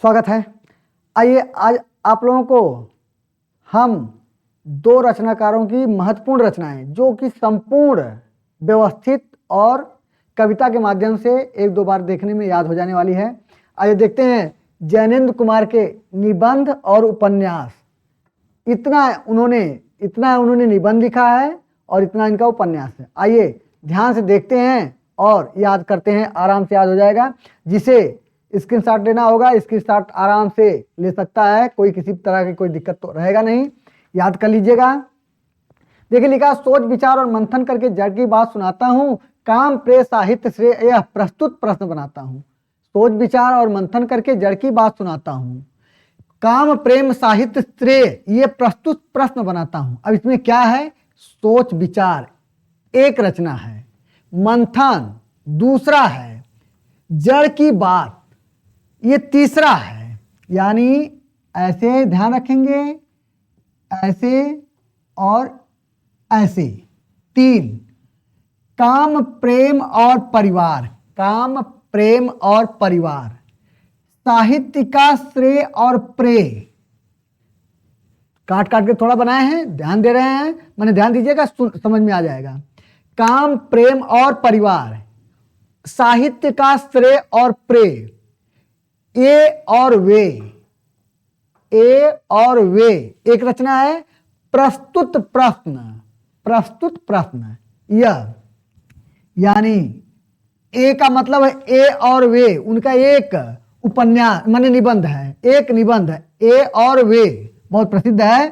स्वागत है। आइए आज आप लोगों को हम दो रचनाकारों की महत्वपूर्ण रचनाएं जो कि संपूर्ण व्यवस्थित और कविता के माध्यम से एक दो बार देखने में याद हो जाने वाली है। आइए देखते हैं जैनेंद्र कुमार के निबंध और उपन्यास। इतना उन्होंने निबंध लिखा है और इतना इनका उपन्यास है। आइए ध्यान से देखते हैं और याद करते हैं, आराम से याद हो जाएगा। जिसे स्क्रीनशॉट लेना होगा स्क्रीनशॉट आराम से ले सकता है, कोई किसी तरह की कोई दिक्कत तो रहेगा नहीं। याद कर लीजिएगा। देखिए लिखा, सोच विचार और मंथन करके जड़ की बात सुनाता हूँ, काम प्रेम साहित्य श्रेय यह प्रस्तुत प्रश्न बनाता हूँ। सोच विचार और मंथन करके जड़ की बात सुनाता हूँ, काम प्रेम साहित्य श्रेय ये प्रस्तुत प्रश्न बनाता हूँ। अब इसमें क्या है? सोच विचार एक रचना है, मंथन दूसरा है, जड़ की बात ये तीसरा है। यानी ऐसे ध्यान रखेंगे, ऐसे और ऐसे तीन। काम प्रेम और परिवार, काम प्रेम और परिवार, साहित्य का श्रेय और प्रेय। काट काट के थोड़ा बनाए हैं, ध्यान दे रहे हैं, मैंने ध्यान दीजिएगा, समझ में आ जाएगा। काम प्रेम और परिवार, साहित्य का श्रेय और प्रेय, ए और वे, ए और वे एक रचना है। प्रस्तुत प्रश्न, प्रस्तुत प्रश्न यह, यानी ए का मतलब है ए और वे, उनका एक उपन्यास माने निबंध है, एक निबंध है ए और वे, बहुत प्रसिद्ध है।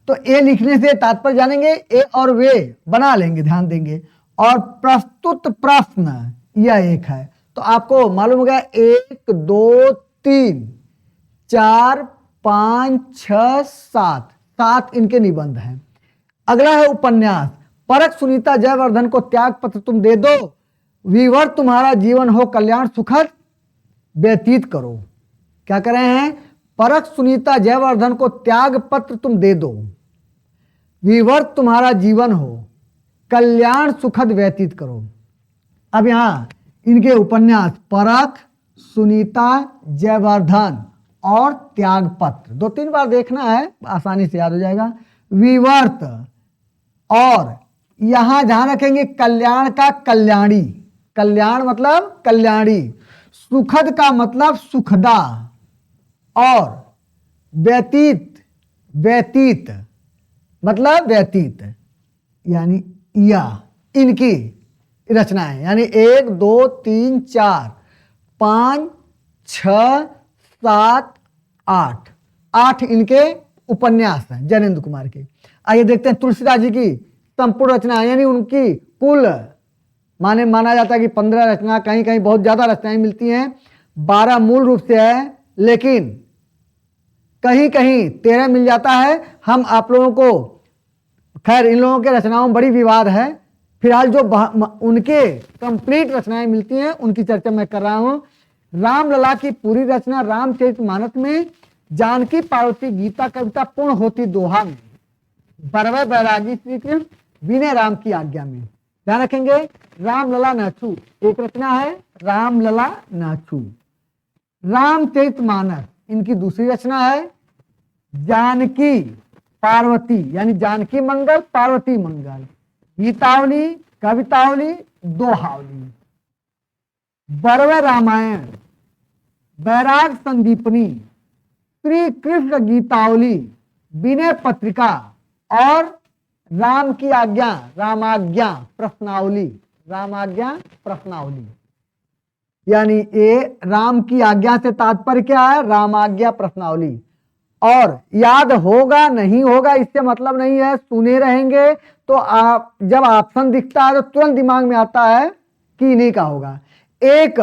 तो ए लिखने से तात्पर्य जानेंगे, ए और वे बना लेंगे, ध्यान देंगे। और प्रस्तुत प्रश्न यह एक है। तो आपको मालूम हो गया 1 2 3 4 5 6 7, 7 इनके निबंध हैं। अगला है उपन्यास। परख सुनीता जयवर्धन को त्याग पत्र तुम दे दो, विवर तुम्हारा जीवन हो कल्याण सुखद व्यतीत करो। क्या कर रहे हैं? परख सुनीता जयवर्धन को त्याग पत्र तुम दे दो, विवर तुम्हारा जीवन हो कल्याण सुखद व्यतीत करो। अब यहां इनके उपन्यास परख सुनीता जयवर्धन और त्याग पत्र 2-3 बार देखना है, आसानी से याद हो जाएगा। विवर्त और यहां ध्यान रखेंगे कल्याण का कल्याणी, कल्याण मतलब कल्याणी, सुखद का मतलब सुखदा और व्यतीत, व्यतीत मतलब व्यतीत, यानी यह इनकी रचनाएं। यानी 1 2 3 4 5 6 7 8, 8 इनके उपन्यास हैं जैनेंद्र कुमार के। आइए देखते हैं तुलसीदास जी की संपूर्ण रचना, यानी उनकी कुल माना जाता है कि 15 रचना, कहीं कहीं बहुत ज्यादा रचनाएं मिलती हैं। 12 मूल रूप से है, लेकिन कहीं कहीं 13 मिल जाता है। हम आप लोगों को, खैर इन लोगों के रचनाओं में बड़ी विवाद है, फिलहाल जो उनके कंप्लीट रचनाएं मिलती हैं उनकी चर्चा मैं कर रहा हूं। रामलला की पूरी रचना रामचरितमानस में, जानकी पार्वती गीता कविता पूर्ण होती दोहा में, बरवे बैरागी श्री कृष्ण विनय राम की आज्ञा में। ध्यान रखेंगे रामलला नाचू एक रचना है, रामलला नाचू। रामचरितमानस इनकी दूसरी रचना है। जानकी पार्वती यानी जानकी मंगल पार्वती मंगल, गीतावली कवितावली दोहावली। बरवे रामायण, बैराग संदीपनी, श्री कृष्ण गीतावली, विनय पत्रिका और राम की आज्ञा रामाज्ञा प्रश्नावली, रामाज्ञा प्रश्नावली। यानी ये राम की आज्ञा से तात्पर्य क्या है? रामाज्ञा प्रश्नावली। और याद होगा नहीं होगा इससे मतलब नहीं है, सुने रहेंगे तो आप जब ऑप्शन दिखता है तो तुरंत दिमाग में आता है कि इन्हीं का होगा। एक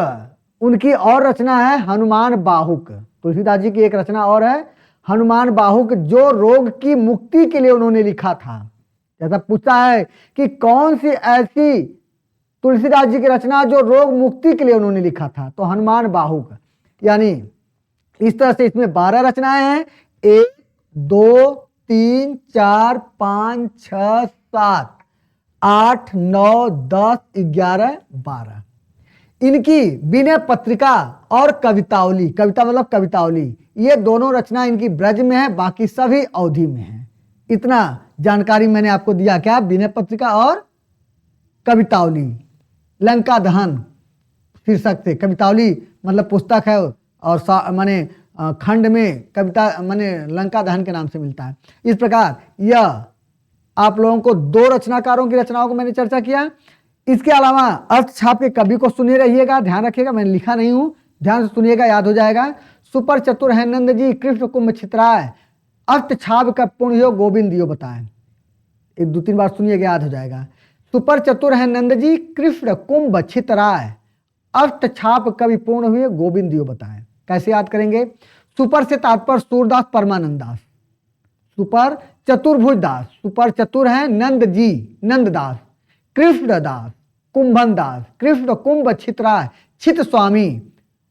उनकी और रचना है हनुमान बाहुक, तुलसीदास जी की एक रचना और है हनुमान बाहुक, जो रोग की मुक्ति के लिए उन्होंने लिखा था। जैसा पूछता है कि कौन सी ऐसी तुलसीदास जी की रचना जो रोग मुक्ति के लिए उन्होंने लिखा था, तो हनुमान बाहुक। यानी इस तरह से इसमें 12 रचनाएं हैं। 1 2 3 4 5 6 7 8 9 10 11 12। इनकी विनय पत्रिका और कवितावली, कविता मतलब कवितावली, ये दोनों रचना इनकी ब्रज में है, बाकी सभी अवधि में है। इतना जानकारी मैंने आपको दिया। क्या? विनय पत्रिका और कवितावली। लंका दहन शीर्षक से, कवितावली मतलब पुस्तक है और माने खंड में कविता माने लंका दहन के नाम से मिलता है। इस प्रकार यह आप लोगों को दो रचनाकारों की रचनाओं को मैंने चर्चा किया। इसके अलावा अर्थछाप के कवि को सुने रहिएगा, ध्यान रखिएगा, मैंने लिखा नहीं हूं, ध्यान से सुनिएगा, याद हो जाएगा। सुपर चतुर है नंद जी, कृष्ण कुंभ छितराय, अर्थछाप का पुण्य हो गोविंद दियो बताए। एक दो तीन बार सुनिएगा, याद हो जाएगा। सुपर चतुर है नंद जी, कृष्ण कुंभ छितराय, अर्थछाप कवि पूर्ण हुए गोविंद दियो बताए। कैसे याद करेंगे? सुपर से तात्पर्य सूरदास परमानंद दास, सुपर चतुर्भुज दास, सुपर चतुर है नंद जी नंददास, कृष्ण दास कुंभन दास, कृष्ण कुंभ छितराय छित स्वामी,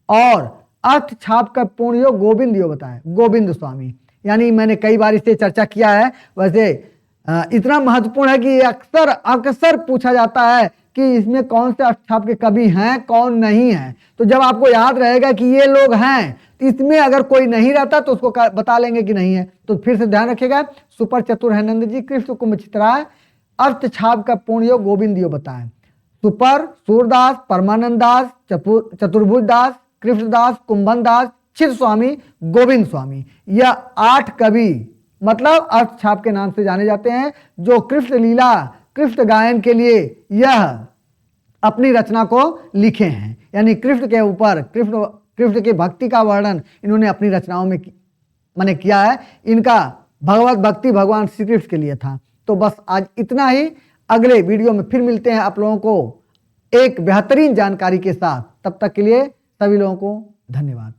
और अर्थ छाप का पूर्ण योग गोविंद यो बताए, गोविंद स्वामी। यानी मैंने कई बार इससे चर्चा किया है। वैसे इतना महत्वपूर्ण है कि अक्सर अक्सर पूछा जाता है कि इसमें कौन से अर्थ छाप के कवि हैं, कौन नहीं है। तो जब आपको याद रहेगा कि ये लोग हैं, तो इसमें अगर कोई नहीं रहता तो उसको बता लेंगे कि नहीं है। तो फिर से ध्यान रखिएगा, सुपर चतुर है नंद जी, कृष्ण कुंभ छितराय, अर्थ छाप का पूर्ण योग गोविंद यो बताए। सुपर सूरदास, परमानंद दास, चतुर्भुज दास, कृष्णदास, कुंभन दास, छित स्वामी, गोविंद स्वामी, यह 8 कवि मतलब अर्थ छाप के नाम से जाने जाते हैं, जो कृष्ण लीला कृष्ण गायन के लिए यह अपनी रचना को लिखे हैं। यानी कृष्ण के ऊपर कृष्ण की भक्ति का वर्णन इन्होंने अपनी रचनाओं में मैंने किया है। इनका भगवत भक्ति भगवान श्री कृष्ण के लिए था। तो बस आज इतना ही। अगले वीडियो में फिर मिलते हैं आप लोगों को एक बेहतरीन जानकारी के साथ। तब तक के लिए सभी लोगों को धन्यवाद।